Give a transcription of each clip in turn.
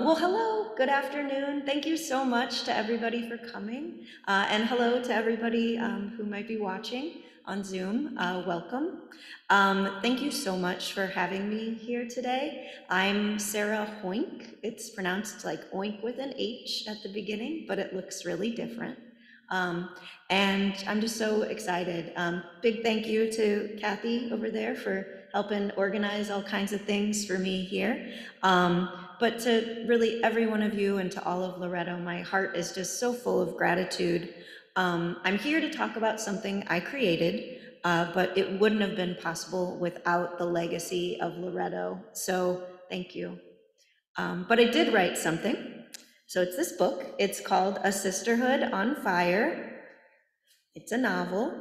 Well, hello, good afternoon. Thank you so much to everybody for coming. And hello to everybody who might be watching on Zoom. Welcome. Thank you so much for having me here today. I'm Sarah Hoeynck. It's pronounced like oink with an H at the beginning, but it looks really different. Um, and I'm just so excited. Big thank you to Kathy over there for helping organize all kinds of things for me here. But to really every one of you and to all of Loretto, my heart is just so full of gratitude. I'm here to talk about something I created, but it wouldn't have been possible without the legacy of Loretto. So thank you. But I did write something. So it's this book. It's called A Sisterhood on Fire. It's a novel.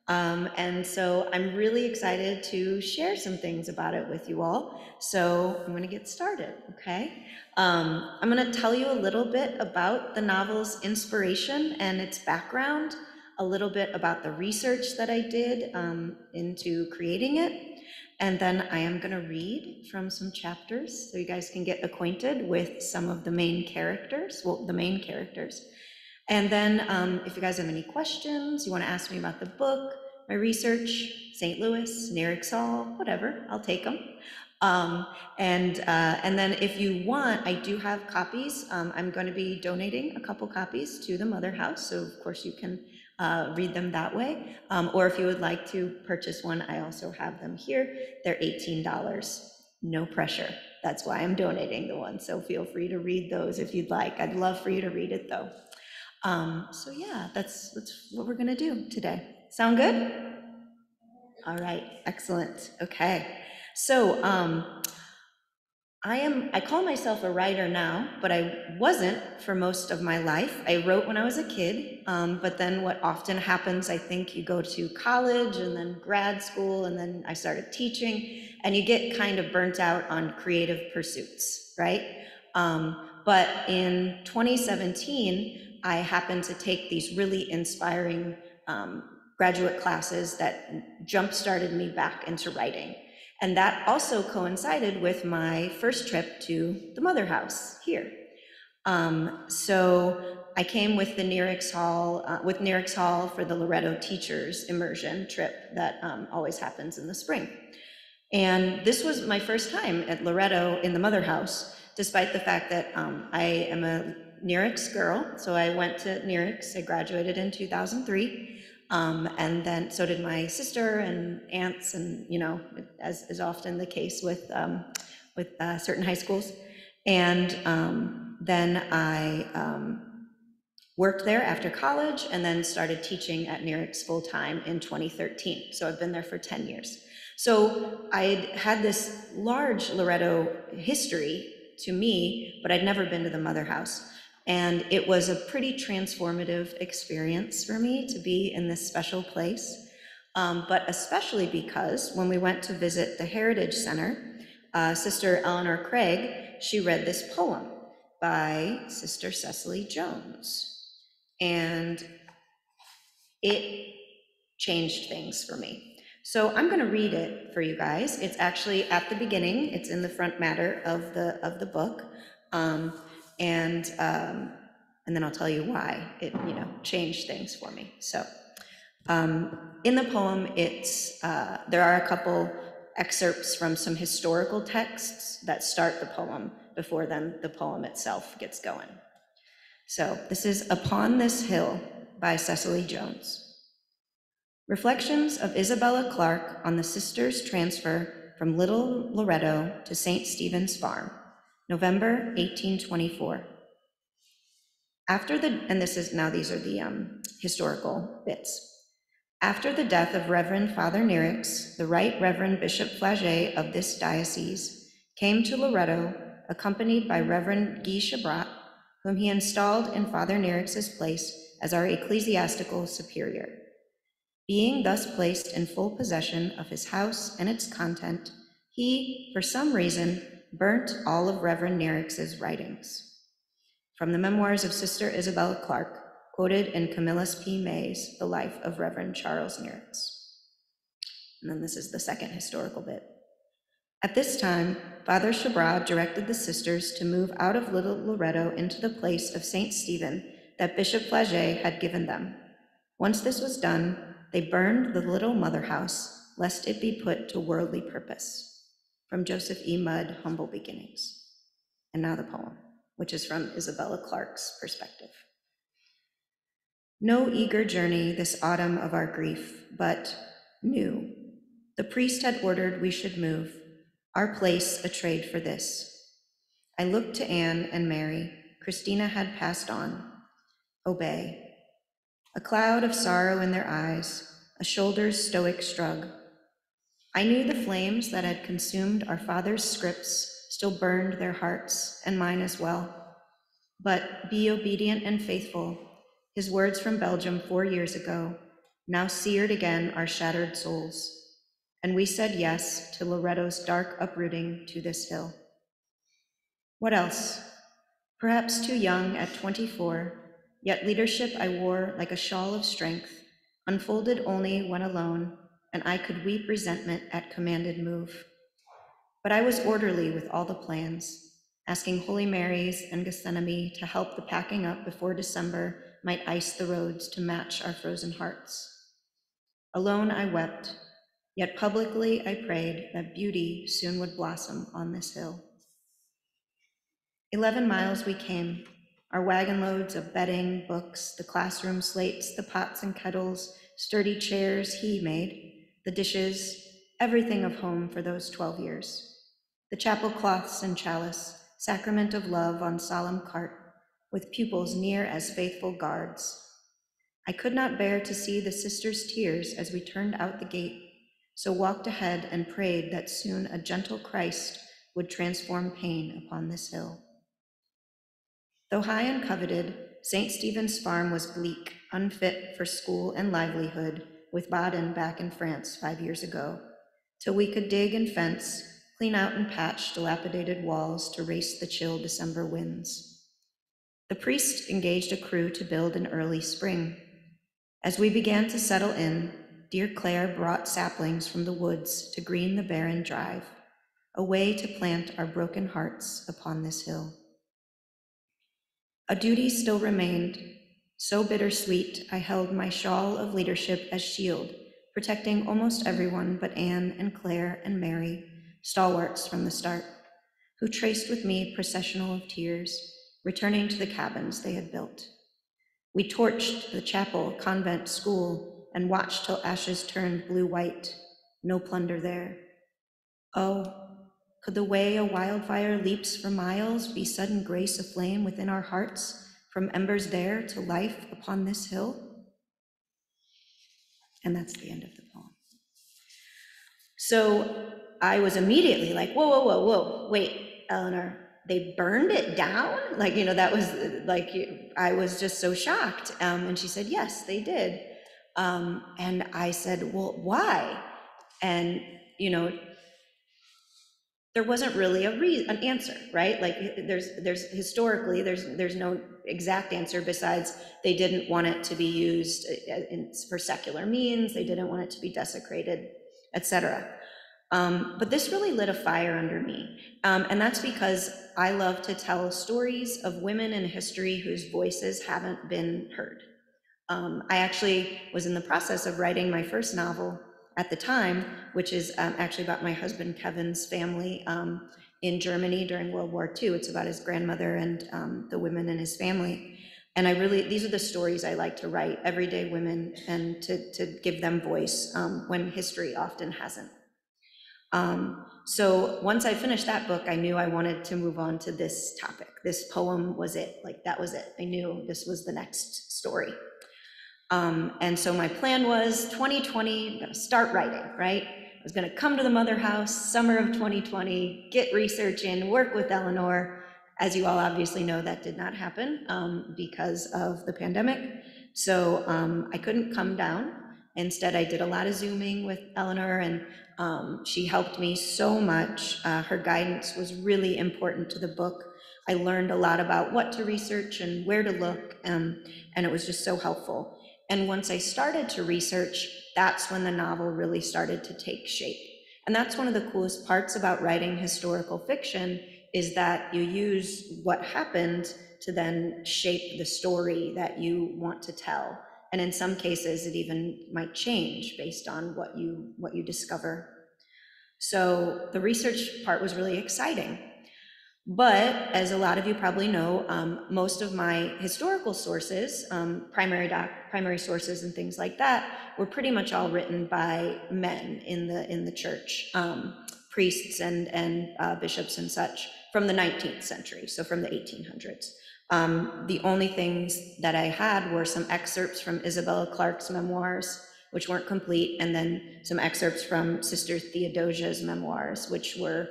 And so I'm really excited to share some things about it with you all. So I'm going to get started, okay? I'm going to tell you a little bit about the novel's inspiration and its background, a little bit about the research that I did into creating it. And then I am going to read from some chapters so you guys can get acquainted with some of the main characters, well, the main characters. And then if you guys have any questions, you want to ask me about the book, my research, St. Louis, near Exhall, whatever, I'll take them. And then if you want, I do have copies. I'm going to be donating a couple copies to the Motherhouse, so of course you can read them that way. Or if you would like to purchase one, I also have them here. They're $18. No pressure. That's why I'm donating the one. So feel free to read those if you'd like. I'd love for you to read it though. So yeah, that's what we're gonna do today. Sound good? All right, excellent. Okay, so I call myself a writer now, but I wasn't for most of my life. I wrote when I was a kid, but then what often happens, I think you go to college and then grad school, and then I started teaching, and you get kind of burnt out on creative pursuits, right? But in 2017, I happened to take these really inspiring graduate classes that jump-started me back into writing. And that also coincided with my first trip to the Motherhouse here. So I came with the Near Exhall for the Loretto Teachers Immersion trip that always happens in the spring. And this was my first time at Loretto in the Motherhouse, despite the fact that I am a Nearix girl. So I went to Nearix, I graduated in 2003. And then so did my sister and aunts, and you know, as is often the case with certain high schools. And then I worked there after college, and then started teaching at Nearix full time in 2013. So I've been there for 10 years. So I'd had this large Loretto history to me, but I'd never been to the Motherhouse. And it was a pretty transformative experience for me to be in this special place, but especially because when we went to visit the Heritage Center, Sister Eleanor Craig, she read this poem by Sister Cecily Jones. And it changed things for me. So I'm going to read it for you guys. It's actually at the beginning. It's in the front matter of the book, and then I'll tell you why it changed things for me. So in the poem, there are a couple excerpts from some historical texts that start the poem before then the poem itself gets going. So this is Upon This Hill by Cecily Jones. Reflections of Isabella Clarke on the sisters' transfer from Little Loretto to St. Stephen's Farm, November 1824. These are the historical bits. After the death of Reverend Father Nearix, the Right Reverend Bishop Flagey of this diocese came to Loretto, accompanied by Reverend Guy Chabrat, whom he installed in Father Nearix's place as our ecclesiastical superior. Being thus placed in full possession of his house and its content, he, for some reason, burnt all of Reverend Nearix's writings. From the memoirs of Sister Isabella Clarke, quoted in Camillus P. May's The Life of Reverend Charles Nearix. And then this is the second historical bit. At this time, Father Chabrat directed the sisters to move out of Little Loretto into the place of St. Stephen that Bishop Flaget had given them. Once this was done, they burned the little Motherhouse, lest it be put to worldly purpose. From Joseph E. Mudd, Humble Beginnings. And now the poem, which is from Isabella Clarke's perspective. No eager journey this autumn of our grief, but new. The priest had ordered we should move, our place a trade for this. I looked to Anne and Mary. Christina had passed on. Obey. A cloud of sorrow in their eyes, a shoulder's stoic shrug. I knew the flames that had consumed our father's scripts still burned their hearts, and mine as well. But be obedient and faithful, his words from Belgium 4 years ago, now seared again our shattered souls. And we said yes to Loretto's dark uprooting to this hill. What else? Perhaps too young at 24, yet leadership I wore like a shawl of strength, unfolded only when alone, and I could weep resentment at commanded move. But I was orderly with all the plans, asking Holy Marys and Gethsemane to help the packing up before December might ice the roads to match our frozen hearts. Alone I wept, yet publicly I prayed that beauty soon would blossom on this hill. 11 miles we came, our wagon loads of bedding, books, the classroom slates, the pots and kettles, sturdy chairs he made, the dishes, everything of home for those 12 years. The chapel cloths and chalice, sacrament of love on solemn cart, with pupils near as faithful guards. I could not bear to see the sisters' tears as we turned out the gate, so walked ahead and prayed that soon a gentle Christ would transform pain upon this hill. Though high and coveted, St. Stephen's farm was bleak, unfit for school and livelihood, with Baden back in France 5 years ago, till we could dig and fence, clean out and patch dilapidated walls to race the chill December winds. The priest engaged a crew to build in early spring. As we began to settle in, dear Claire brought saplings from the woods to green the barren drive, a way to plant our broken hearts upon this hill. A duty still remained, so bittersweet I held my shawl of leadership as shield, protecting almost everyone but Anne and Claire and Mary, stalwarts from the start, who traced with me processional of tears, returning to the cabins they had built. We torched the chapel, convent, school, and watched till ashes turned blue-white, no plunder there. Oh, could the way a wildfire leaps for miles be sudden grace aflame within our hearts, from embers there to life upon this hill? And that's the end of the poem. So I was immediately like, whoa, whoa, whoa, whoa, wait, Eleanor, they burned it down? Like, that was like, I was just so shocked. And she said, yes, they did. And I said, well, why? And, there wasn't really an answer, right? Like there's historically, there's no exact answer besides they didn't want it to be used for secular means, they didn't want it to be desecrated, etc. But this really lit a fire under me. And that's because I love to tell stories of women in history whose voices haven't been heard. I actually was in the process of writing my first novel at the time, which is actually about my husband Kevin's family in Germany during World War II. It's about his grandmother and the women in his family. And these are the stories I like to write, everyday women, and to give them voice when history often hasn't. So once I finished that book, I knew I wanted to move on to this topic. This poem was it, like that was it. I knew this was the next story. And so my plan was 2020, I'm gonna start writing, right? I was gonna come to the Motherhouse, summer of 2020, get research in, work with Eleanor. As you all obviously know, that did not happen because of the pandemic. So I couldn't come down. Instead, I did a lot of Zooming with Eleanor, and she helped me so much. Her guidance was really important to the book. I learned a lot about what to research and where to look, and it was just so helpful. And once I started to research, that's when the novel really started to take shape. And that's one of the coolest parts about writing historical fiction, is that you use what happened to then shape the story that you want to tell. And in some cases, it even might change based on what you discover. So the research part was really exciting. But as a lot of you probably know, most of my historical sources, primary sources and things like that, were pretty much all written by men in the church, priests and bishops and such, from the 19th century, so from the 1800s. The only things that I had were some excerpts from Isabella Clarke's memoirs, which weren't complete, and then some excerpts from Sister Theodosia's memoirs, which were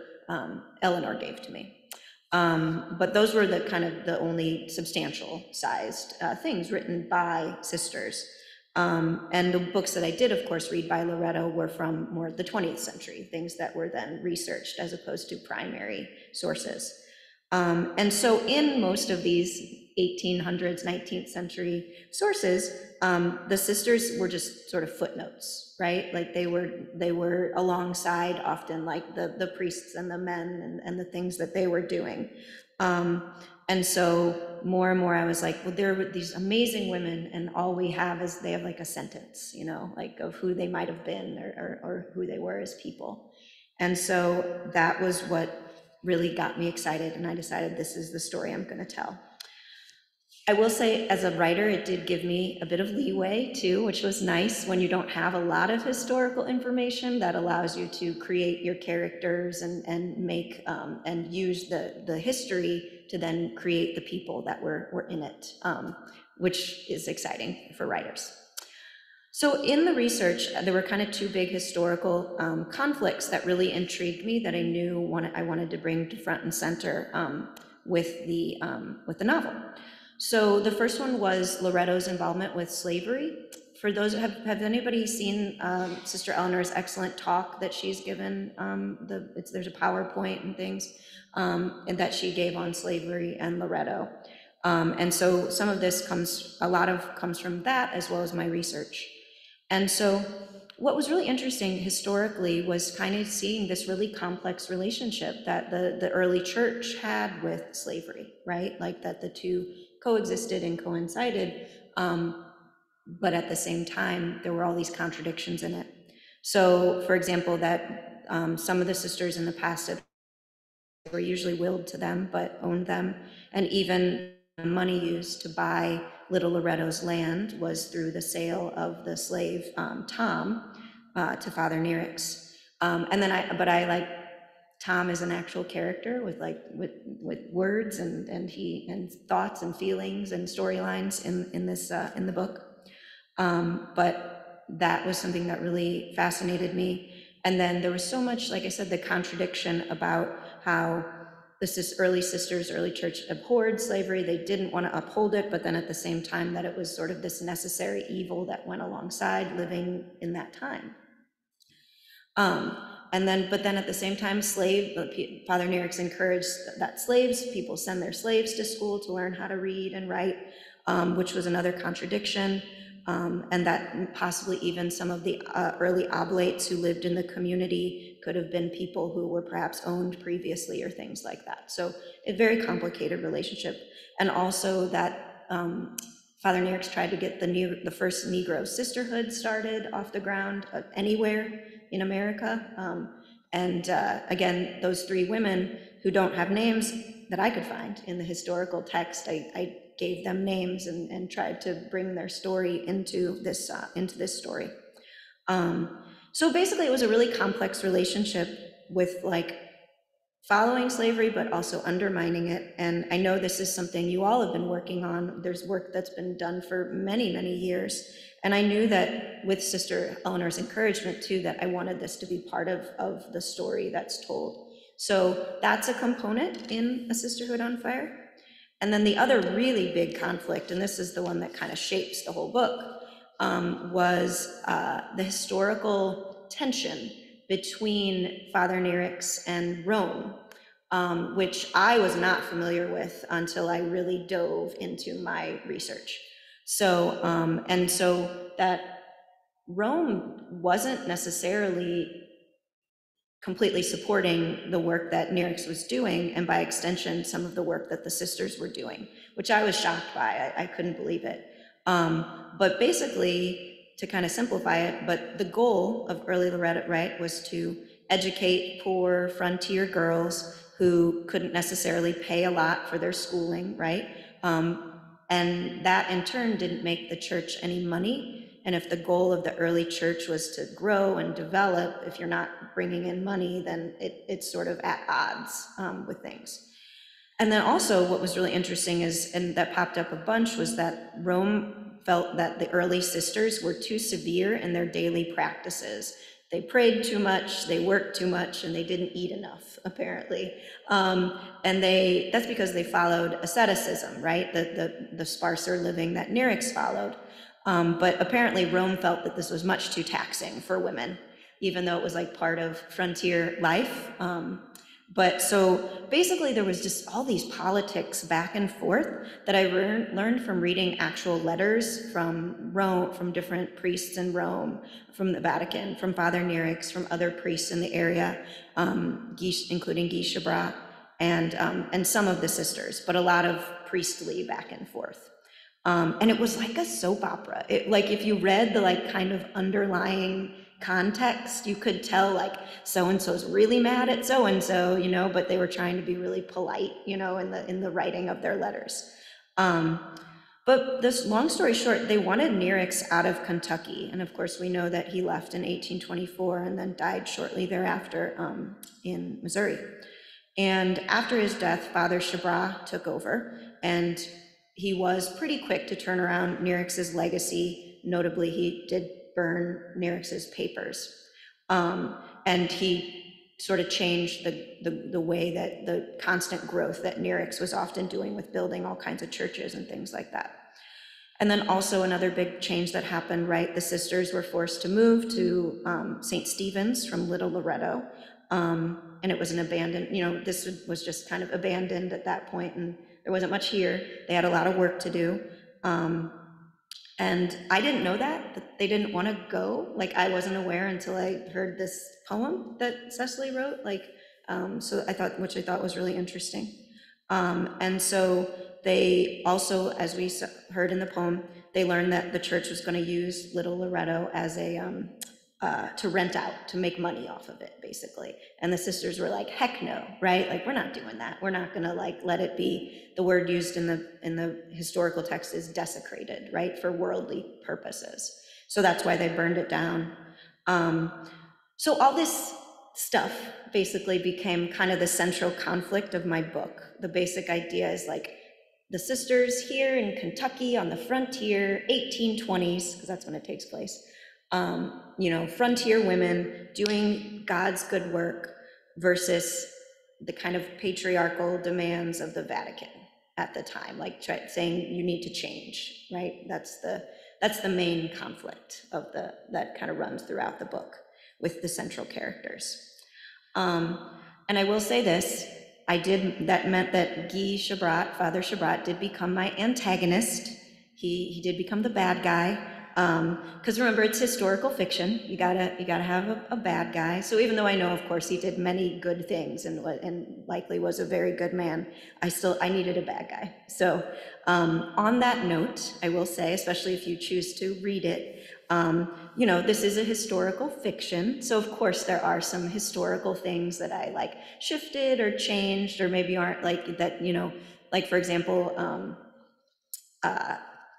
Eleanor gave to me. But those were the kind of the only substantial sized things written by sisters. And the books that I did, of course, read by Loretto were from more the 20th century, things that were then researched as opposed to primary sources. And so in most of these 1800s, 19th century sources, the sisters were just sort of footnotes, right? Like they were alongside often like the priests and the men and the things that they were doing. And so more and more I was like, well, there were these amazing women, and all we have is they have like a sentence, like of who they might have been or who they were as people. And so that was what really got me excited, and I decided this is the story I'm going to tell. I will say, as a writer, it did give me a bit of leeway too, which was nice when you don't have a lot of historical information. That allows you to create your characters and make and use the history to then create the people that were in it, which is exciting for writers. So in the research, there were kind of two big historical conflicts that really intrigued me, that I knew I wanted to bring to front and center with the novel. So the first one was Loretto's involvement with slavery. For those, have anybody seen Sister Eleanor's excellent talk that she's given? There's a PowerPoint and things, and that she gave on slavery and Loretto. And so some of this comes from that, as well as my research. And so what was really interesting historically was kind of seeing this really complex relationship that the early church had with slavery, right? Like that the two coexisted and coincided, but at the same time, there were all these contradictions in it. So, for example, that some of the sisters in the past were usually willed to them, but owned them, and even money used to buy little Loretto's land was through the sale of the slave Tom to Father Nearix. And then I like Tom is an actual character with words and thoughts and feelings and storylines in the book. But that was something that really fascinated me. And then there was so much, like I said, the contradiction about how early church abhorred slavery. They didn't want to uphold it, but then at the same time that it was sort of this necessary evil that went alongside living in that time. But then at the same time, Father Nearix encouraged that people send their slaves to school to learn how to read and write, which was another contradiction. And that possibly even some of the early oblates who lived in the community could have been people who were perhaps owned previously or things like that. So a very complicated relationship. And also that Father Nearix tried to get the first Negro sisterhood started off the ground anywhere in America. Again, those three women who don't have names that I could find in the historical text, I gave them names and tried to bring their story into this story. So basically, it was a really complex relationship with following slavery, but also undermining it. And I know this is something you all have been working on. There's work that's been done for many, many years. And I knew that with Sister Eleanor's encouragement too, that I wanted this to be part of the story that's told. So that's a component in A Sisterhood on Fire. And then the other really big conflict, and this is the one that kind of shapes the whole book, was the historical tension between Father Nearix and Rome, which I was not familiar with until I really dove into my research. So that Rome wasn't necessarily completely supporting the work that Nerex was doing, and by extension, some of the work that the sisters were doing, which I was shocked by. I couldn't believe it. But basically, to kind of simplify it, but the goal of early Loretto, right, was to educate poor frontier girls who couldn't necessarily pay a lot for their schooling, right? And that in turn didn't make the church any money. And if the goal of the early church was to grow and develop, if you're not bringing in money, then it's sort of at odds with things. And then also what was really interesting is, and that popped up a bunch, was that Rome felt that the early sisters were too severe in their daily practices. They prayed too much, they worked too much, and they didn't eat enough, apparently. And that's because they followed asceticism, right? The sparser living that Nerex followed. But apparently Rome felt that this was much too taxing for women, even though it was like part of frontier life. But so basically there was just all these politics back and forth that I learned from reading actual letters from Rome, from different priests in Rome, from the Vatican, from Father Nerex, from other priests in the area, including Guy Chabrat, and some of the sisters, but a lot of priestly back and forth. And it was like a soap opera. Like if you read the like kind of underlying context, you could tell like so-and-so's really mad at so-and-so, but they were trying to be really polite, in the writing of their letters. But this, long story short, they wanted Nerex out of Kentucky. And of course, we know that he left in 1824 and then died shortly thereafter in Missouri. And after his death, Father Chabrat took over, and he was pretty quick to turn around Nerex's legacy. Notably, he did burn Nerex's papers. And he sort of changed the way that the constant growth that Nerex was often doing with building all kinds of churches and things like that. And then also another big change that happened, right? The sisters were forced to move to St. Stephen's from Little Loretto. And it was an abandoned, this was just kind of abandoned at that point, and there wasn't much here. They had a lot of work to do. And I didn't know that they didn't want to go. Like, I wasn't aware until I heard this poem that Cecily wrote, which I thought was really interesting. And so they also, as we heard in the poem, they learned that the church was going to use Little Loretto as to rent out, to make money off of it, basically. And the sisters were like, heck no, right? Like, we're not doing that. We're not gonna let it be, the word used in the historical text is desecrated, right? For worldly purposes. So that's why they burned it down. So all this stuff basically became kind of the central conflict of my book. The basic idea is like, the sisters here in Kentucky on the frontier, 1820s, because that's when it takes place. Frontier women doing God's good work versus the kind of patriarchal demands of the Vatican at the time, like saying you need to change, right? That's the main conflict that kind of runs throughout the book with the central characters. And I will say this, that meant that Guy Chabrat, Father Chabrat, did become my antagonist. He did become the bad guy. Because remember, it's historical fiction. You gotta have a bad guy. So even though I know, of course, he did many good things and likely was a very good man, I needed a bad guy. So on that note, I will say, especially if you choose to read it, this is a historical fiction. So of course there are some historical things that I shifted or changed, or maybe aren't like that, like for example,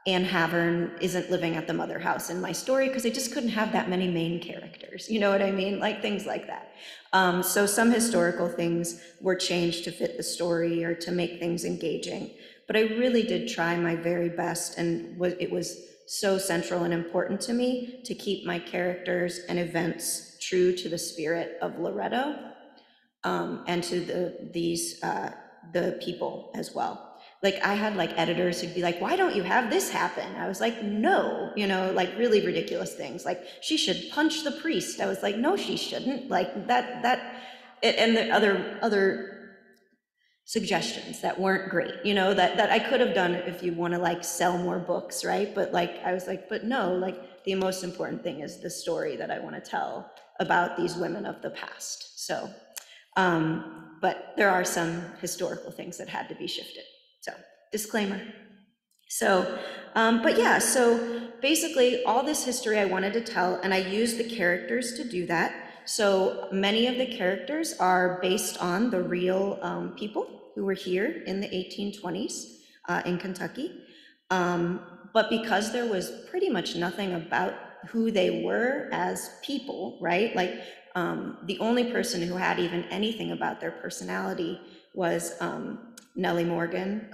Anne Havern isn't living at the Motherhouse in my story because I just couldn't have that many main characters. You know what I mean? Like things like that. So some historical things were changed to fit the story or to make things engaging. But I really did try my very best, and it was so central and important to me to keep my characters and events true to the spirit of Loretto, and to the people as well. Like I had editors who'd be like, why don't you have this happen? I was like, no, really ridiculous things. Like, she should punch the priest. I was like, no, she shouldn't. Like and the other suggestions that weren't great, that I could have done if you want to sell more books, right? But I was like, but no, the most important thing is the story that I want to tell about these women of the past. So, but there are some historical things that had to be shifted. So, disclaimer. So, but yeah, so basically all this history I wanted to tell, and I used the characters to do that. So many of the characters are based on the real people who were here in the 1820s in Kentucky. But because there was pretty much nothing about who they were as people, right? Like the only person who had even anything about their personality was Nellie Morgan,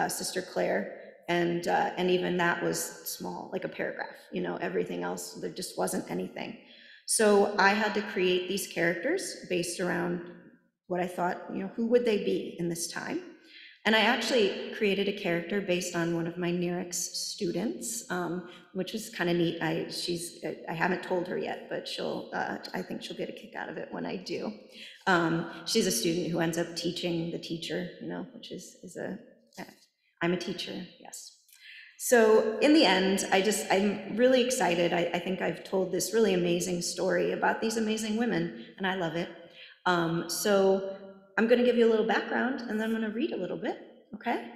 Sister Claire, and even that was small, like a paragraph. You know, everything else there just wasn't anything. So I had to create these characters based around what I thought, you know, who would they be in this time? And I actually created a character based on one of my NERICS students, which was kind of neat. I haven't told her yet, but I think she'll get a kick out of it when I do. She's a student who ends up teaching the teacher, you know, which I'm a teacher, yes. So in the end, I'm really excited. I think I've told this really amazing story about these amazing women, and I love it. So I'm going to give you a little background, and then I'm going to read a little bit, okay?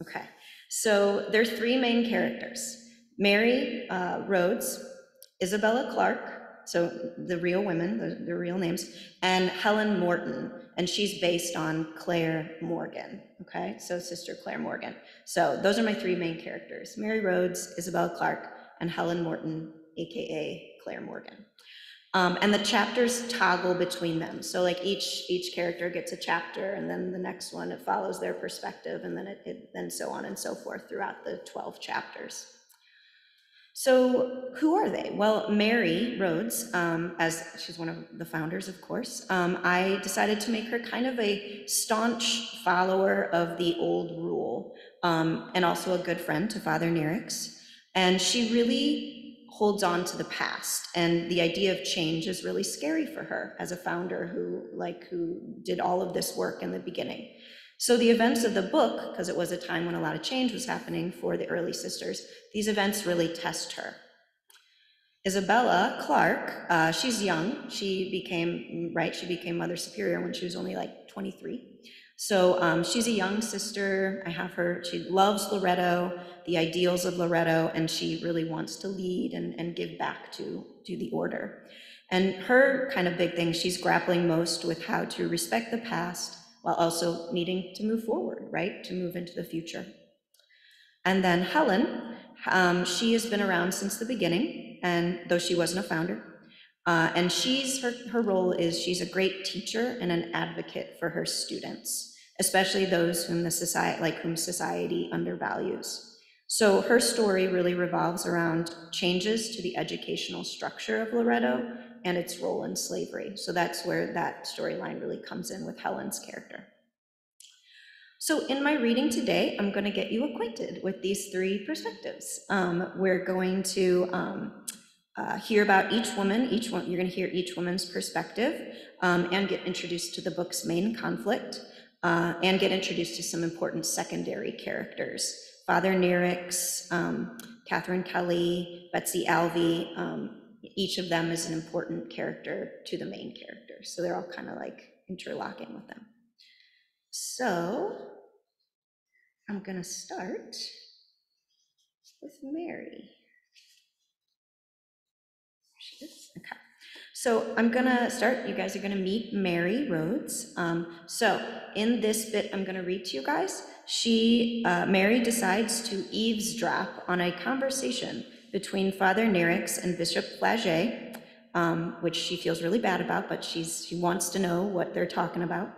Okay. So there are three main characters. Mary Rhodes, Isabella Clark, so the real women, the real names, and Helen Morton, and she's based on Claire Morgan, okay? So Sister Claire Morgan. So those are my three main characters, Mary Rhodes, Isabella Clark, and Helen Morton, AKA Claire Morgan. And the chapters toggle between them. So like each character gets a chapter, and then the next one, it follows their perspective, and then then so on and so forth throughout the 12 chapters. So who are they? Well, Mary Rhodes, as she's one of the founders, of course, I decided to make her kind of a staunch follower of the old rule, and also a good friend to Father Nerix. And she really holds on to the past, and the idea of change is really scary for her as a founder who did all of this work in the beginning. So the events of the book, because it was a time when a lot of change was happening for the early sisters, these events really test her. Isabella Clark, she's young. She became Mother Superior when she was only like 23. So she's a young sister. She loves Loretto, the ideals of Loretto, and she really wants to lead and give back to the order. And her kind of big thing, she's grappling most with how to respect the past while also needing to move forward, right? To move into the future. And then Helen, she has been around since the beginning, and though she wasn't a founder. And her role is she's a great teacher and an advocate for her students, especially those whom society undervalues. So her story really revolves around changes to the educational structure of Loretto and its role in slavery. So that's where that storyline really comes in with Helen's character. So in my reading today, I'm going to get you acquainted with these three perspectives. We're going to hear about each woman. You're going to hear each woman's perspective and get introduced to the book's main conflict and get introduced to some important secondary characters. Father Nerix, Catherine Kelly, Betsy Alvey, each of them is an important character to the main character. So they're all kind of like interlocking with them. So I'm going to start with Mary. She is? Okay. So I'm going to start. You guys are going to meet Mary Rhodes. So in this bit I'm going to read to you guys, Mary decides to eavesdrop on a conversation between Father Nerix and Bishop Flagey, which she feels really bad about, but she wants to know what they're talking about.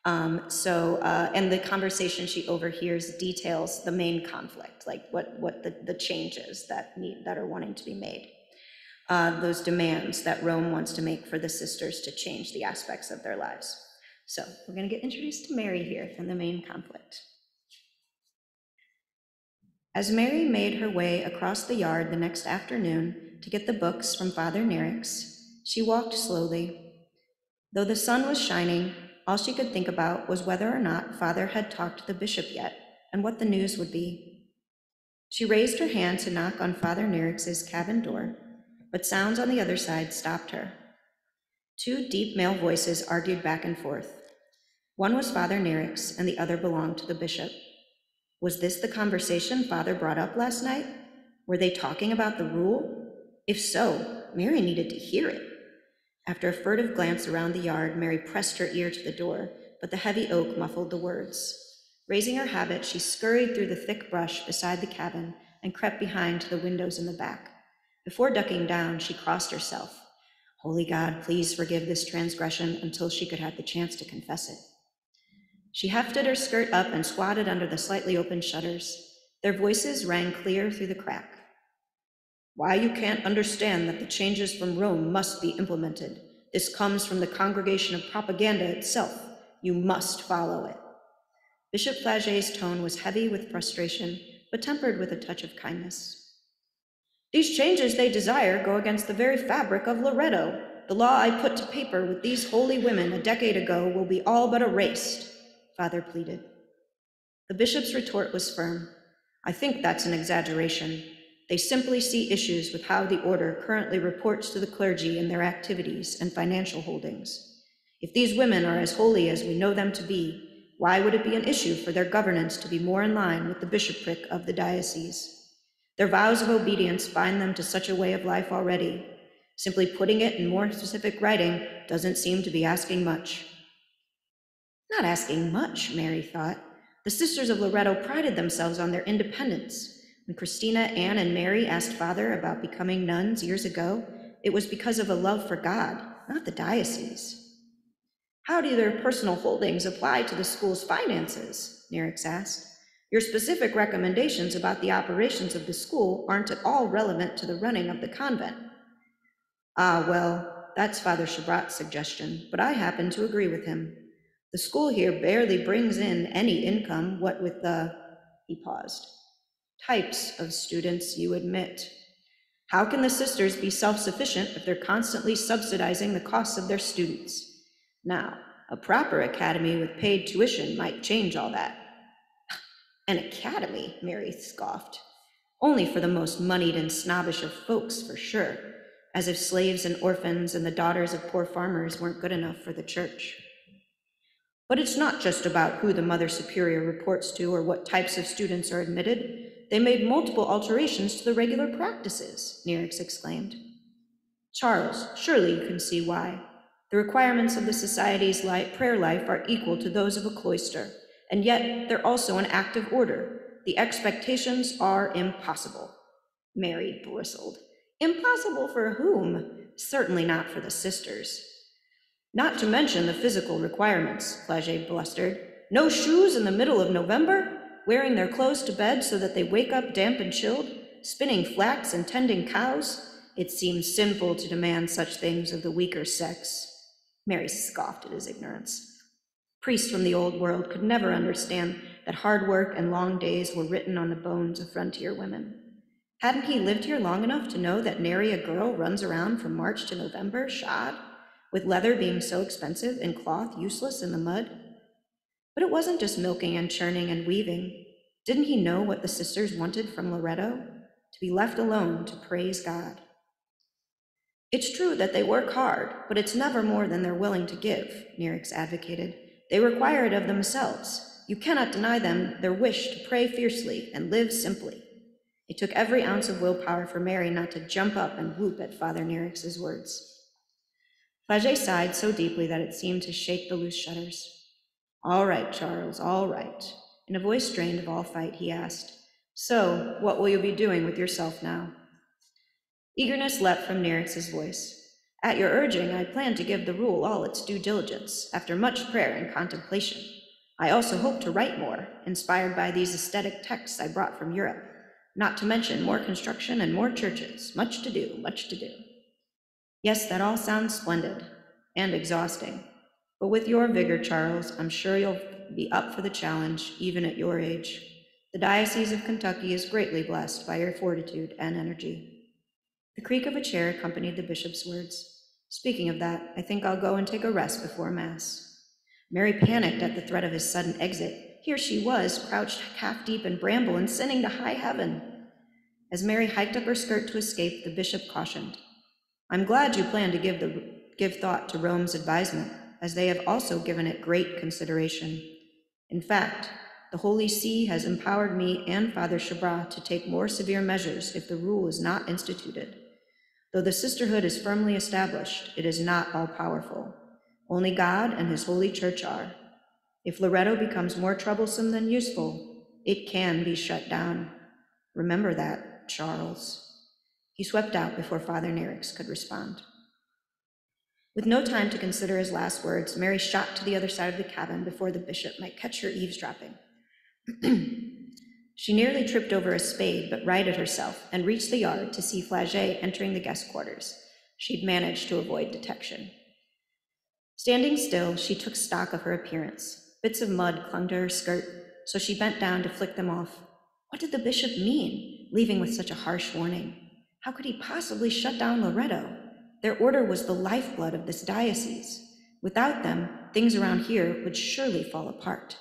And the conversation she overhears details the main conflict, like what the changes that are wanting to be made. Those demands that Rome wants to make for the sisters to change the aspects of their lives. So we're going to get introduced to Mary here in the main conflict. As Mary made her way across the yard the next afternoon to get the books from Father Nerix, she walked slowly. Though the sun was shining, all she could think about was whether or not Father had talked to the bishop yet, and what the news would be. She raised her hand to knock on Father Nerix's cabin door, but sounds on the other side stopped her. Two deep male voices argued back and forth. One was Father Nerex, and the other belonged to the bishop. Was this the conversation Father brought up last night? Were they talking about the rule? If so, Mary needed to hear it. After a furtive glance around the yard, Mary pressed her ear to the door, but the heavy oak muffled the words. Raising her habit, she scurried through the thick brush beside the cabin and crept behind to the windows in the back. Before ducking down, she crossed herself. Holy God, please forgive this transgression, until she could have the chance to confess it. She hefted her skirt up and squatted under the slightly open shutters. Their voices rang clear through the crack. Why you can't understand that the changes from Rome must be implemented. This comes from the Congregation of Propaganda itself. You must follow it. Bishop Flaget's tone was heavy with frustration, but tempered with a touch of kindness. These changes they desire go against the very fabric of Loretto. The law I put to paper with these holy women a decade ago will be all but erased, Father pleaded. The bishop's retort was firm. I think that's an exaggeration. They simply see issues with how the order currently reports to the clergy in their activities and financial holdings. If these women are as holy as we know them to be, why would it be an issue for their governance to be more in line with the bishopric of the diocese? Their vows of obedience bind them to such a way of life already. Simply putting it in more specific writing doesn't seem to be asking much. Not asking much, Mary thought. The Sisters of Loretto prided themselves on their independence. When Christina, Anne, and Mary asked Father about becoming nuns years ago, it was because of a love for God, not the diocese. How do their personal holdings apply to the school's finances? Nerex asked. Your specific recommendations about the operations of the school aren't at all relevant to the running of the convent. Ah, well, that's Father Chabrat's suggestion, but I happen to agree with him. The school here barely brings in any income, what with the, he paused, types of students you admit. How can the sisters be self-sufficient if they're constantly subsidizing the costs of their students? Now, a proper academy with paid tuition might change all that. An academy, Mary scoffed. Only for the most moneyed and snobbish of folks, for sure, as if slaves and orphans and the daughters of poor farmers weren't good enough for the church. But it's not just about who the Mother Superior reports to or what types of students are admitted. They made multiple alterations to the regular practices, Nerex exclaimed. Charles, surely you can see why. The requirements of the Society's prayer life are equal to those of a cloister, and yet they're also an active order. The expectations are impossible. Mary bristled. Impossible for whom? Certainly not for the sisters. Not to mention the physical requirements, Flaget blustered. No shoes in the middle of November? Wearing their clothes to bed so that they wake up damp and chilled? Spinning flax and tending cows? It seems sinful to demand such things of the weaker sex. Mary scoffed at his ignorance. Priests from the old world could never understand that hard work and long days were written on the bones of frontier women. Hadn't he lived here long enough to know that nary a girl runs around from March to November shod, with leather being so expensive and cloth useless in the mud? But it wasn't just milking and churning and weaving. Didn't he know what the sisters wanted from Loretto? To be left alone to praise God. It's true that they work hard, but it's never more than they're willing to give, Nerex advocated. They require it of themselves. You cannot deny them their wish to pray fiercely and live simply. It took every ounce of willpower for Mary not to jump up and whoop at Father Nerex's words. Flaget sighed so deeply that it seemed to shake the loose shutters. All right, Charles, all right. In a voice drained of all fight, he asked, So, what will you be doing with yourself now? Eagerness leapt from Nerex's voice. At your urging, I plan to give the rule all its due diligence, after much prayer and contemplation. I also hope to write more, inspired by these aesthetic texts I brought from Europe, not to mention more construction and more churches. Much to do, much to do. Yes, that all sounds splendid and exhausting. But with your vigor, Charles, I'm sure you'll be up for the challenge, even at your age. The Diocese of Kentucky is greatly blessed by your fortitude and energy. The creak of a chair accompanied the bishop's words. Speaking of that, I think I'll go and take a rest before Mass. Mary panicked at the threat of his sudden exit. Here she was, crouched calf-deep in bramble and sinning to high heaven. As Mary hiked up her skirt to escape, the bishop cautioned. I'm glad you plan to give give thought to Rome's advisement, as they have also given it great consideration. In fact, the Holy See has empowered me and Father Chabras to take more severe measures if the rule is not instituted. Though the sisterhood is firmly established, it is not all-powerful. Only God and his holy church are. If Loretto becomes more troublesome than useful, it can be shut down. Remember that, Charles. He swept out before Father Nerix could respond. With no time to consider his last words, Mary shot to the other side of the cabin before the bishop might catch her eavesdropping. She nearly tripped over a spade, but righted herself and reached the yard to see Flagey entering the guest quarters. She'd managed to avoid detection. Standing still, she took stock of her appearance. Bits of mud clung to her skirt, so she bent down to flick them off. What did the bishop mean, leaving with such a harsh warning? How could he possibly shut down Loretto? Their order was the lifeblood of this diocese. Without them, things around here would surely fall apart.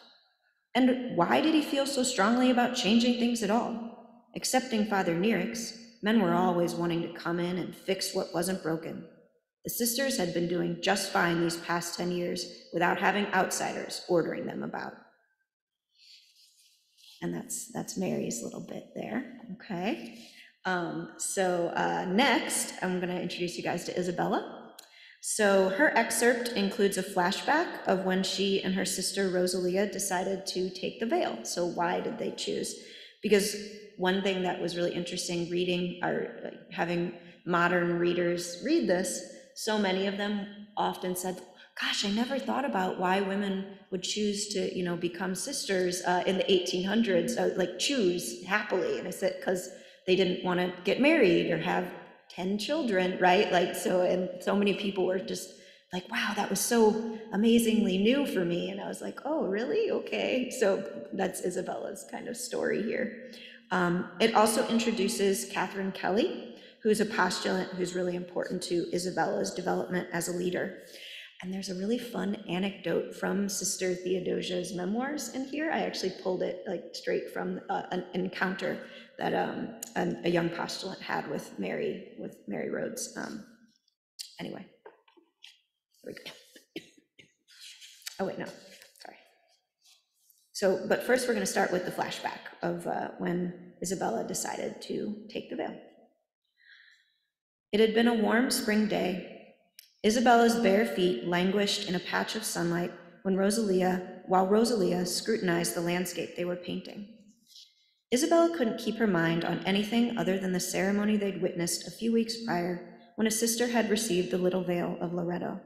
And why did he feel so strongly about changing things at all? Excepting Father Nerix, men were always wanting to come in and fix what wasn't broken. The sisters had been doing just fine these past 10 years without having outsiders ordering them about. And that's Mary's little bit there, okay? Next, I'm gonna introduce you guys to Isabella. So her excerpt includes a flashback of when she and her sister Rosalia decided to take the veil. So why did they choose? Because one thing that was really interesting reading, or having modern readers read this, so many of them often said, gosh, I never thought about why women would choose to, become sisters in the 1800s, like choose happily. And I said, because they didn't want to get married or have 10 children, right? And so many people were just like, wow, that was so amazingly new for me. And I was like, oh, really? Okay. So that's Isabella's kind of story here. It also introduces Catherine Kelly, who's a postulant who's really important to Isabella's development as a leader. And there's a really fun anecdote from Sister Theodosia's memoirs in here. I actually pulled it straight from an encounter that a young postulant had with Mary Rhodes. Anyway, here we go. Oh wait, no, sorry. So, but first we're going to start with the flashback of when Isabella decided to take the veil. It had been a warm spring day. Isabella's bare feet languished in a patch of sunlight while Rosalia scrutinized the landscape they were painting. Isabella couldn't keep her mind on anything other than the ceremony they'd witnessed a few weeks prior when a sister had received the little veil of Loretto.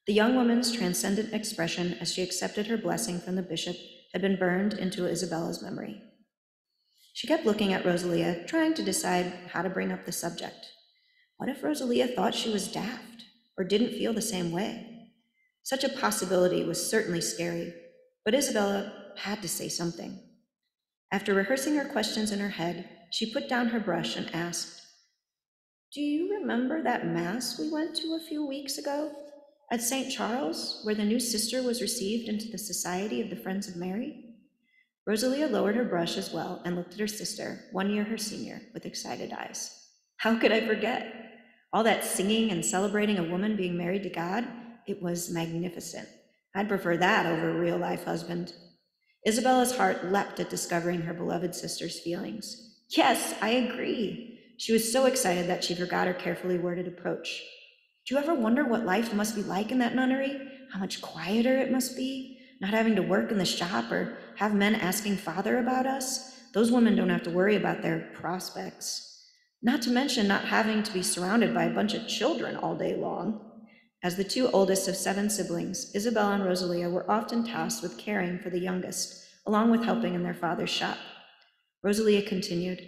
The young woman's transcendent expression as she accepted her blessing from the bishop had been burned into Isabella's memory. She kept looking at Rosalia, trying to decide how to bring up the subject. What if Rosalia thought she was daft or didn't feel the same way? Such a possibility was certainly scary, but Isabella had to say something. After rehearsing her questions in her head, she put down her brush and asked, "Do you remember that mass we went to a few weeks ago at St. Charles, where the new sister was received into the Society of the Friends of Mary?" Rosalia lowered her brush as well and looked at her sister, 1 year her senior, with excited eyes. How could I forget? All that singing and celebrating a woman being married to God, it was magnificent. I'd prefer that over a real-life husband. Isabella's heart leapt at discovering her beloved sister's feelings. Yes, I agree. She was so excited that she forgot her carefully worded approach. Do you ever wonder what life must be like in that nunnery? How much quieter it must be? Not having to work in the shop or have men asking Father about us? Those women don't have to worry about their prospects. Not to mention not having to be surrounded by a bunch of children all day long. As the two oldest of 7 siblings, Isabella and Rosalia were often tasked with caring for the youngest, along with helping in their father's shop. Rosalia continued,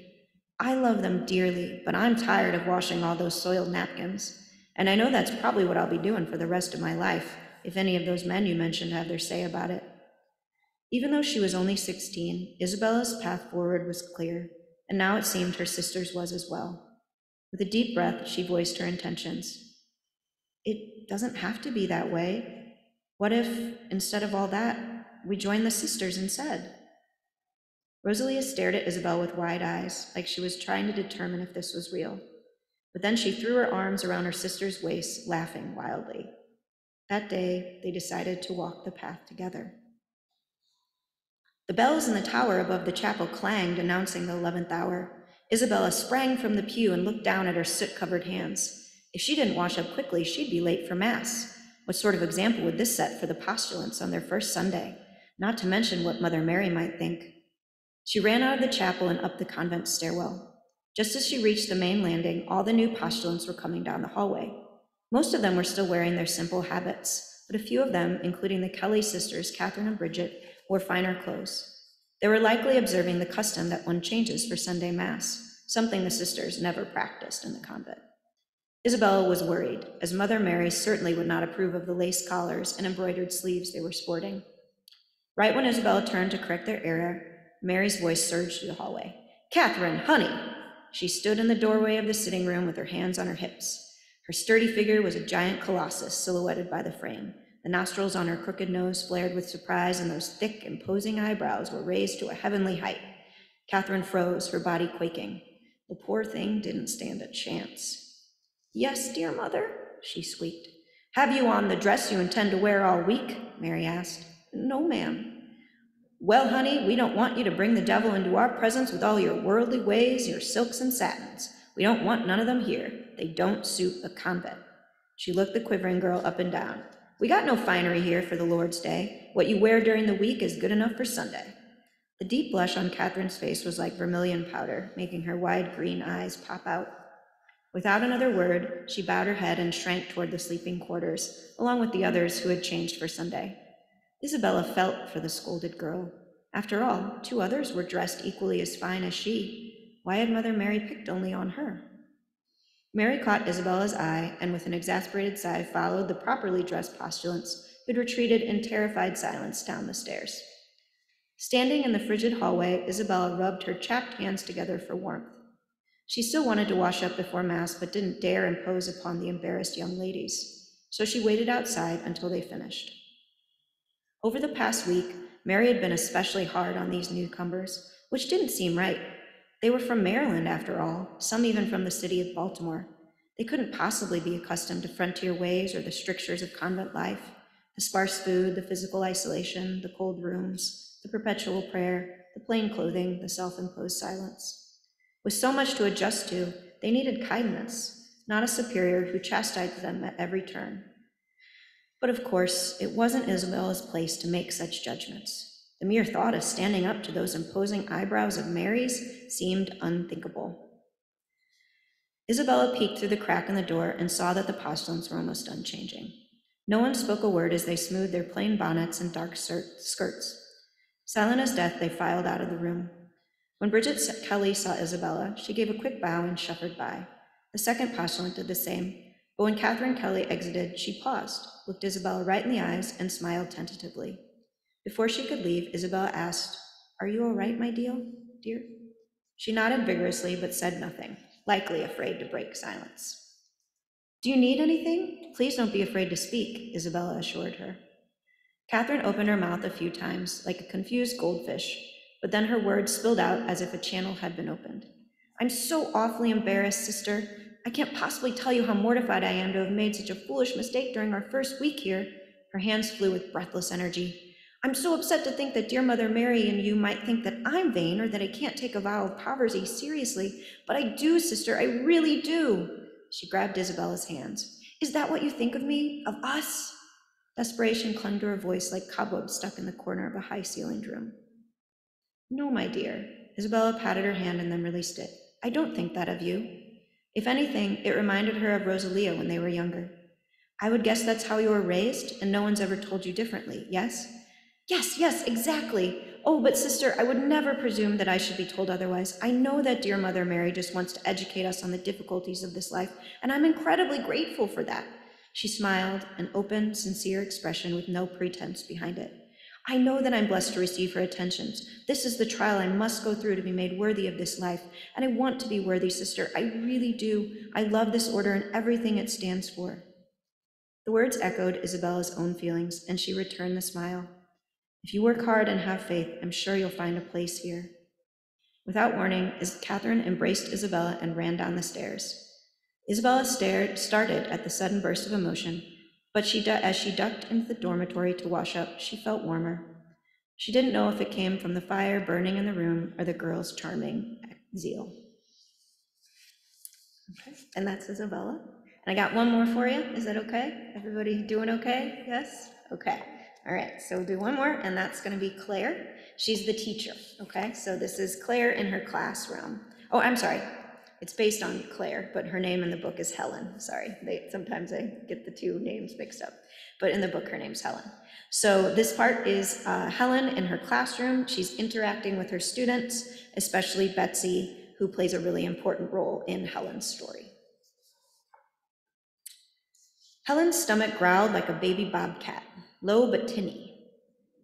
I love them dearly, but I'm tired of washing all those soiled napkins. And I know that's probably what I'll be doing for the rest of my life, if any of those men you mentioned have their say about it. Even though she was only 16, Isabella's path forward was clear, and now it seemed her sister's was as well. With a deep breath, she voiced her intentions. It doesn't have to be that way. What if, instead of all that, we join the sisters instead? Rosalia stared at Isabel with wide eyes, like she was trying to determine if this was real. But then she threw her arms around her sister's waist, laughing wildly. That day, they decided to walk the path together. The bells in the tower above the chapel clanged, announcing the 11th hour. Isabella sprang from the pew and looked down at her soot-covered hands. If she didn't wash up quickly, she'd be late for Mass. What sort of example would this set for the postulants on their first Sunday? Not to mention what Mother Mary might think. She ran out of the chapel and up the convent stairwell. Just as she reached the main landing, all the new postulants were coming down the hallway. Most of them were still wearing their simple habits, but a few of them, including the Kelly sisters, Catherine and Bridget, wore finer clothes. They were likely observing the custom that one changes for Sunday Mass, something the sisters never practiced in the convent. Isabella was worried, as Mother Mary certainly would not approve of the lace collars and embroidered sleeves they were sporting. Right when Isabella turned to correct their error, Mary's voice surged through the hallway. "Catherine, honey!" She stood in the doorway of the sitting room with her hands on her hips. Her sturdy figure was a giant colossus silhouetted by the frame. The nostrils on her crooked nose flared with surprise, and those thick, imposing eyebrows were raised to a heavenly height. Catherine froze, her body quaking. The poor thing didn't stand a chance. "Yes, dear mother," she squeaked. "Have you on the dress you intend to wear all week?" Mary asked. "No, ma'am." "Well, honey, we don't want you to bring the devil into our presence with all your worldly ways, your silks and satins. We don't want none of them here. They don't suit a convent." She looked the quivering girl up and down. "We got no finery here for the Lord's Day. What you wear during the week is good enough for Sunday." The deep blush on Catherine's face was like vermilion powder, making her wide green eyes pop out. Without another word, she bowed her head and shrank toward the sleeping quarters, along with the others who had changed for Sunday. Isabella felt for the scolded girl. After all, 2 others were dressed equally as fine as she. Why had Mother Mary picked only on her? Mary caught Isabella's eye and with an exasperated sigh followed the properly dressed postulants who'd retreated in terrified silence down the stairs. Standing in the frigid hallway, Isabella rubbed her chapped hands together for warmth. She still wanted to wash up before Mass, but didn't dare impose upon the embarrassed young ladies, so she waited outside until they finished. Over the past week, Mary had been especially hard on these newcomers, which didn't seem right. They were from Maryland, after all, some even from the city of Baltimore. They couldn't possibly be accustomed to frontier ways or the strictures of convent life, the sparse food, the physical isolation, the cold rooms, the perpetual prayer, the plain clothing, the self-imposed silence. With so much to adjust to, they needed kindness, not a superior who chastised them at every turn. But of course, it wasn't Isabella's place to make such judgments. The mere thought of standing up to those imposing eyebrows of Mary's seemed unthinkable. Isabella peeked through the crack in the door and saw that the postulants were almost done changing. No one spoke a word as they smoothed their plain bonnets and dark skirts. Silent as death, they filed out of the room. When Bridget Kelly saw Isabella, she gave a quick bow and shuffled by. The second postulant did the same. But when Catherine Kelly exited, she paused, looked Isabella right in the eyes, and smiled tentatively. Before she could leave, Isabella asked, "Are you all right, my dear?" She nodded vigorously, but said nothing, likely afraid to break silence. "Do you need anything? Please don't be afraid to speak," Isabella assured her. Catherine opened her mouth a few times, like a confused goldfish, but then her words spilled out as if a channel had been opened. "I'm so awfully embarrassed, sister. I can't possibly tell you how mortified I am to have made such a foolish mistake during our first week here." Her hands flew with breathless energy. "I'm so upset to think that dear Mother Mary and you might think that I'm vain or that I can't take a vow of poverty seriously, but I do, sister, I really do." She grabbed Isabella's hands. "Is that what you think of me, of us?" Desperation clung to her voice like cobwebs stuck in the corner of a high-ceilinged room. "No, my dear." Isabella patted her hand and then released it. "I don't think that of you." If anything, it reminded her of Rosalia when they were younger. "I would guess that's how you were raised, and no one's ever told you differently, yes?" Yes, exactly. Oh, but sister, I would never presume that I should be told otherwise. I know that dear Mother Mary just wants to educate us on the difficulties of this life, and I'm incredibly grateful for that." She smiled, an open, sincere expression with no pretense behind it. "I know that I'm blessed to receive her attentions. This is the trial I must go through to be made worthy of this life, and I want to be worthy, sister. I really do. I love this order and everything it stands for." The words echoed Isabella's own feelings, and she returned the smile. "If you work hard and have faith, I'm sure you'll find a place here." Without warning, Catherine embraced Isabella and ran down the stairs. Isabella started at the sudden burst of emotion, but as she ducked into the dormitory to wash up, she felt warmer. She didn't know if it came from the fire burning in the room or the girl's charming zeal. Okay, and that's Isabella. And I got one more for you. Is that okay? Everybody doing okay? Yes? Okay. All right, so we'll do one more, and that's going to be Claire. She's the teacher, okay? So this is Claire in her classroom. Oh, I'm sorry. It's based on Claire, but her name in the book is Helen. Sorry, sometimes I get the two names mixed up. But in the book, her name's Helen. So this part is Helen in her classroom. She's interacting with her students, especially Betsy, who plays a really important role in Helen's story. Helen's stomach growled like a baby bobcat, low but tinny.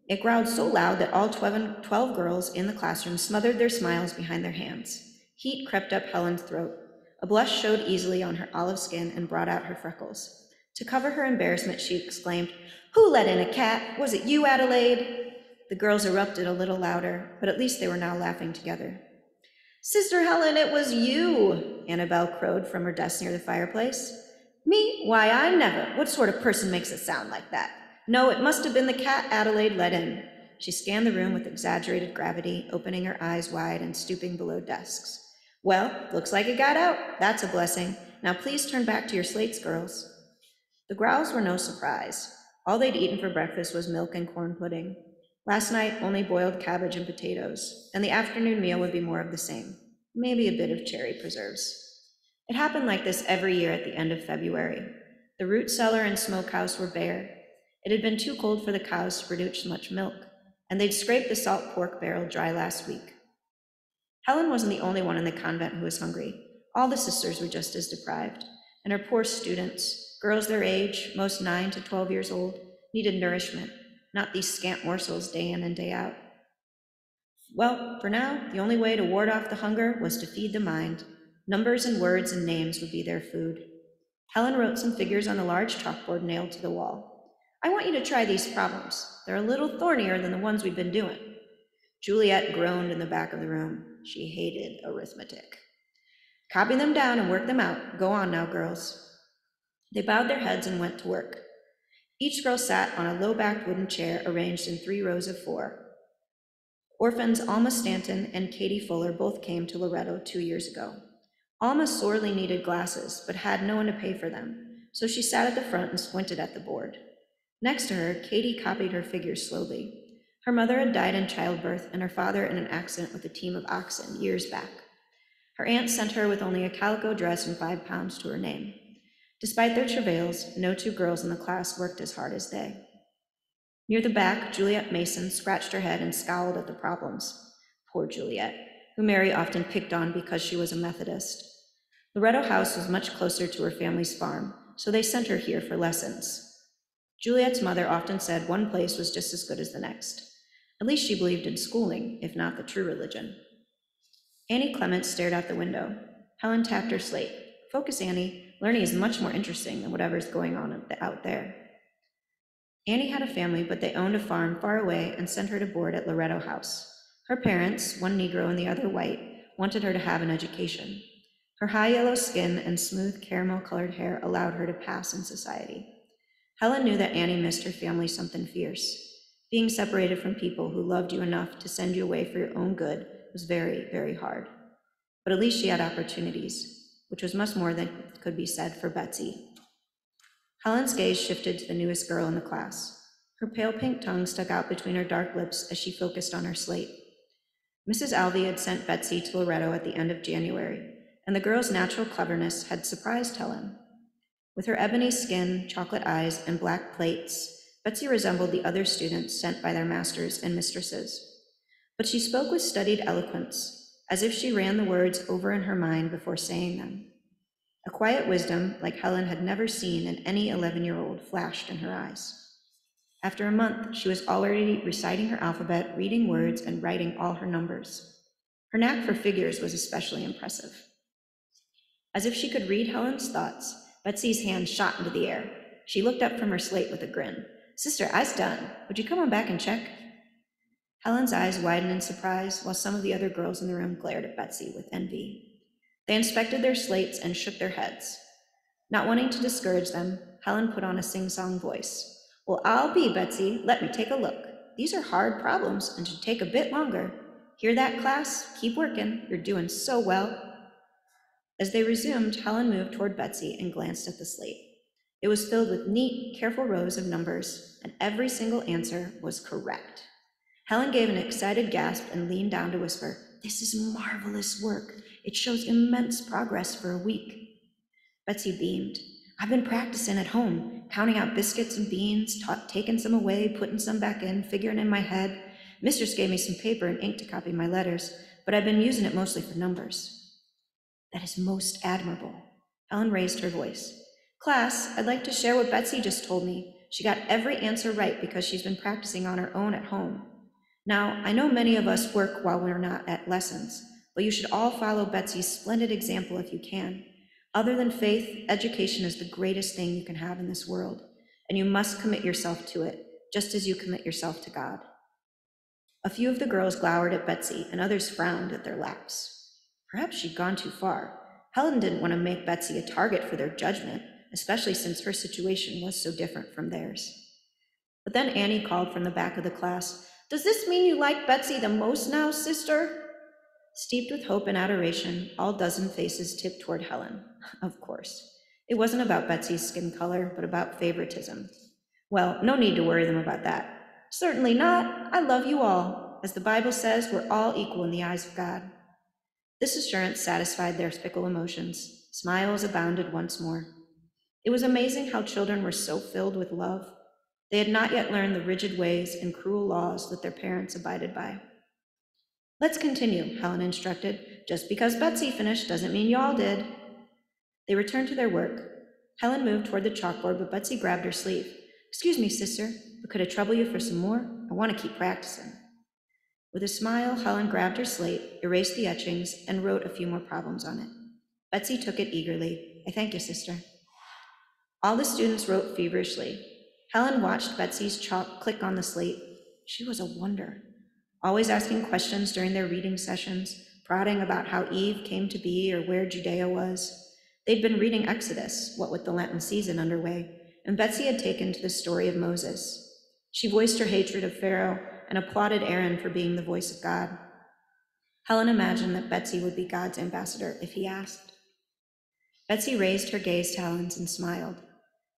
It growled so loud that all 12 girls in the classroom smothered their smiles behind their hands. Heat crept up Helen's throat. A blush showed easily on her olive skin and brought out her freckles. To cover her embarrassment, she exclaimed, "Who let in a cat? Was it you, Adelaide?" The girls erupted a little louder, but at least they were now laughing together. "Sister Helen, it was you," Annabelle crowed from her desk near the fireplace. "Me? Why, I never. What sort of person makes it sound like that? No, it must have been the cat Adelaide let in." She scanned the room with exaggerated gravity, opening her eyes wide and stooping below desks. "Well, looks like it got out. That's a blessing. Now please turn back to your slates, girls." The growls were no surprise. All they'd eaten for breakfast was milk and corn pudding. Last night, only boiled cabbage and potatoes, and the afternoon meal would be more of the same, maybe a bit of cherry preserves. It happened like this every year at the end of February. The root cellar and smokehouse were bare. It had been too cold for the cows to produce much milk, and they'd scraped the salt pork barrel dry last week. Helen wasn't the only one in the convent who was hungry. All the sisters were just as deprived, and her poor students, girls their age, most 9 to 12 years old, needed nourishment, not these scant morsels day in and day out. Well, for now, the only way to ward off the hunger was to feed the mind. Numbers and words and names would be their food. Helen wrote some figures on the large chalkboard nailed to the wall. "I want you to try these problems. They're a little thornier than the ones we've been doing." Juliet groaned in the back of the room. She hated arithmetic. "Copy them down and work them out. Go on now, girls." They bowed their heads and went to work. Each girl sat on a low-backed wooden chair arranged in 3 rows of 4. Orphans Alma Stanton and Katie Fuller both came to Loretto 2 years ago. Alma sorely needed glasses, but had no one to pay for them, so she sat at the front and squinted at the board. Next to her, Katie copied her figures slowly. Her mother had died in childbirth and her father in an accident with a team of oxen years back. Her aunt sent her with only a calico dress and 5 pounds to her name. Despite their travails, no 2 girls in the class worked as hard as they. Near the back, Juliet Mason scratched her head and scowled at the problems. Poor Juliet, who Mary often picked on because she was a Methodist. Loretto House was much closer to her family's farm, so they sent her here for lessons. Juliet's mother often said one place was just as good as the next. At least she believed in schooling, if not the true religion. Annie Clements stared out the window. Helen tapped her slate. "Focus, Annie. Learning is much more interesting than whatever's going on out there." Annie had a family, but they owned a farm far away and sent her to board at Loretto House. Her parents, one Negro and the other white, wanted her to have an education. Her high yellow skin and smooth caramel-colored hair allowed her to pass in society. Helen knew that Annie missed her family something fierce. Being separated from people who loved you enough to send you away for your own good was very, very hard. But at least she had opportunities, which was much more than could be said for Betsy. Helen's gaze shifted to the newest girl in the class. Her pale pink tongue stuck out between her dark lips as she focused on her slate. Mrs. Alvey had sent Betsy to Loretto at the end of January, and the girl's natural cleverness had surprised Helen. With her ebony skin, chocolate eyes, and black plaits, Betsy resembled the other students sent by their masters and mistresses. But she spoke with studied eloquence, as if she ran the words over in her mind before saying them. A quiet wisdom, like Helen had never seen in any 11-year-old, flashed in her eyes. After a month, she was already reciting her alphabet, reading words, and writing all her numbers. Her knack for figures was especially impressive. As if she could read Helen's thoughts, Betsy's hand shot into the air. She looked up from her slate with a grin. "Sister, I's done. Would you come on back and check?" Helen's eyes widened in surprise, while some of the other girls in the room glared at Betsy with envy. They inspected their slates and shook their heads. Not wanting to discourage them, Helen put on a sing-song voice. Well, I'll be, Betsy. Let me take a look. These are hard problems and should take a bit longer. Hear that, class? Keep working. You're doing so well. As they resumed, Helen moved toward Betsy and glanced at the slate. It was filled with neat, careful rows of numbers, and every single answer was correct. Helen gave an excited gasp and leaned down to whisper, "This is marvelous work. It shows immense progress for a week." Betsy beamed. "I've been practicing at home, counting out biscuits and beans, taking some away, putting some back in, figuring in my head. Mistress gave me some paper and ink to copy my letters, but I've been using it mostly for numbers." "That is most admirable." Helen raised her voice. "Class, I'd like to share what Betsy just told me. She got every answer right because she's been practicing on her own at home. Now, I know many of us work while we're not at lessons, but you should all follow Betsy's splendid example if you can. Other than faith, education is the greatest thing you can have in this world, and you must commit yourself to it, just as you commit yourself to God." A few of the girls glowered at Betsy, and others frowned at their laps. Perhaps she'd gone too far. Helen didn't want to make Betsy a target for their judgment, especially since her situation was so different from theirs. But then Annie called from the back of the class, "Does this mean you like Betsy the most now, sister?" Steeped with hope and adoration, all dozen faces tipped toward Helen. Of course. It wasn't about Betsy's skin color, but about favoritism. Well, no need to worry them about that. "Certainly not. I love you all. As the Bible says, we're all equal in the eyes of God." This assurance satisfied their fickle emotions. Smiles abounded once more. It was amazing how children were so filled with love. They had not yet learned the rigid ways and cruel laws that their parents abided by. "Let's continue," Helen instructed. "Just because Betsy finished doesn't mean y'all did." They returned to their work. Helen moved toward the chalkboard, but Betsy grabbed her sleeve. "Excuse me, sister, but could I trouble you for some more? I want to keep practicing." With a smile, Helen grabbed her slate, erased the etchings, and wrote a few more problems on it. Betsy took it eagerly. "I thank you, sister." All the students wrote feverishly. Helen watched Betsy's chalk click on the slate. She was a wonder, always asking questions during their reading sessions, prodding about how Eve came to be or where Judea was. They'd been reading Exodus, what with the Lenten season underway, and Betsy had taken to the story of Moses. She voiced her hatred of Pharaoh and applauded Aaron for being the voice of God. Helen imagined that Betsy would be God's ambassador if he asked. Betsy raised her gaze to Helen's and smiled.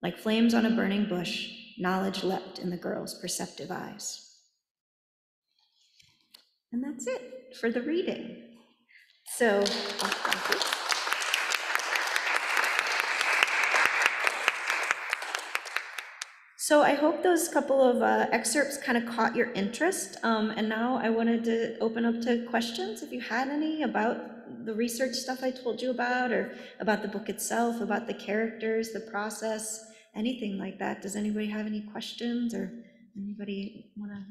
Like flames on a burning bush, knowledge leapt in the girl's perceptive eyes. And that's it for the reading. So, thank you. So I hope those couple of excerpts kind of caught your interest. And now I wanted to open up to questions, if you had any, about the research stuff I told you about, or about the book itself, about the characters, the process, anything like that. Does anybody have any questions, or anybody want to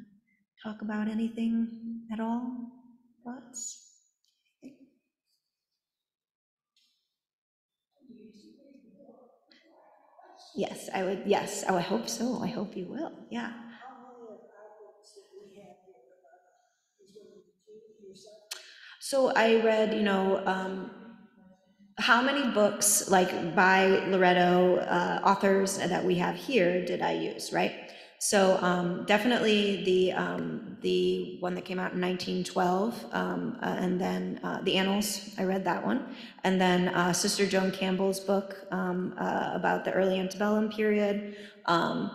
talk about anything at all? Thoughts? Yes, I would. Yes. Oh, I hope so. I hope you will. Yeah. So I read, how many books, like by Loretto, authors that we have here, did I use, right? So definitely the one that came out in 1912, and then the Annals, I read that one, and then Sister Joan Campbell's book about the early antebellum period. I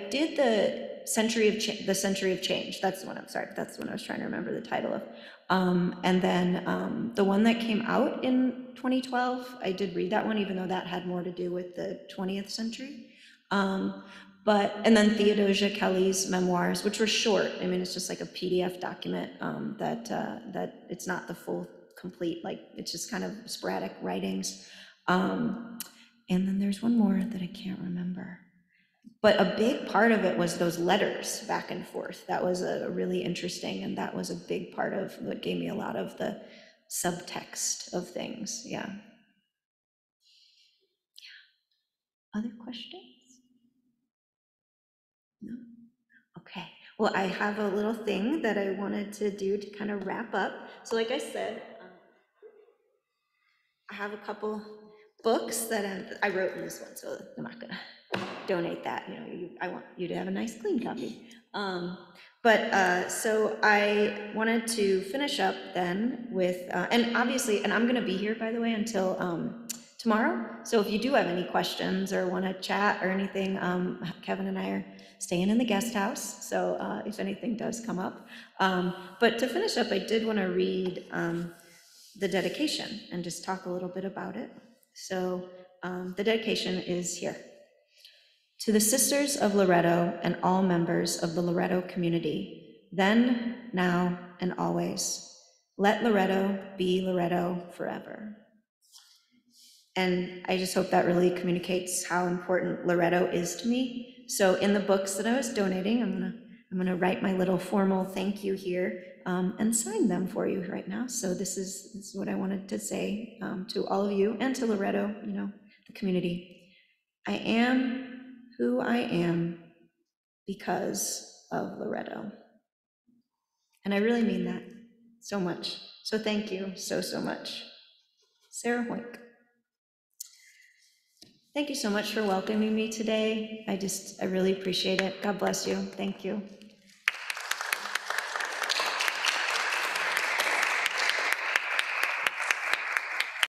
did the Century of Change. That's the one. I'm sorry. That's the one I was trying to remember the title of. And then the one that came out in 2012, I did read that one, even though that had more to do with the 20th century. And then Theodosia Kelly's memoirs, which were short. I mean, it's just like a PDF document that it's not the full, complete, like it's just kind of sporadic writings. And then there's one more that I can't remember. But a big part of it was those letters back and forth. That was a really interesting, and that was a big part of what gave me a lot of the subtext of things. Yeah. Other questions? No? Okay. Well, I have a little thing that I wanted to do to kind of wrap up. So like I said, I have a couple books that I wrote in this one, so I'm not gonna donate that. I want you to have a nice clean copy. So I wanted to finish up then with, and obviously, and I'm gonna be here, by the way, until tomorrow. So if you do have any questions or want to chat or anything, Kevin and I are staying in the guest house, so if anything does come up. But to finish up, I did want to read the dedication and just talk a little bit about it. So the dedication is here. To the Sisters of Loretto and all members of the Loretto community, then, now, and always, let Loretto be Loretto forever. And I just hope that really communicates how important Loretto is to me. So in the books that I was donating, I'm gonna write my little formal thank you here and sign them for you right now. So this is what I wanted to say to all of you and to Loretto, the community. I am who I am because of Loretto. And I really mean that so much. So thank you so much. Sarah Hoeynck. Thank you so much for welcoming me today. I really appreciate it. God bless you. Thank you.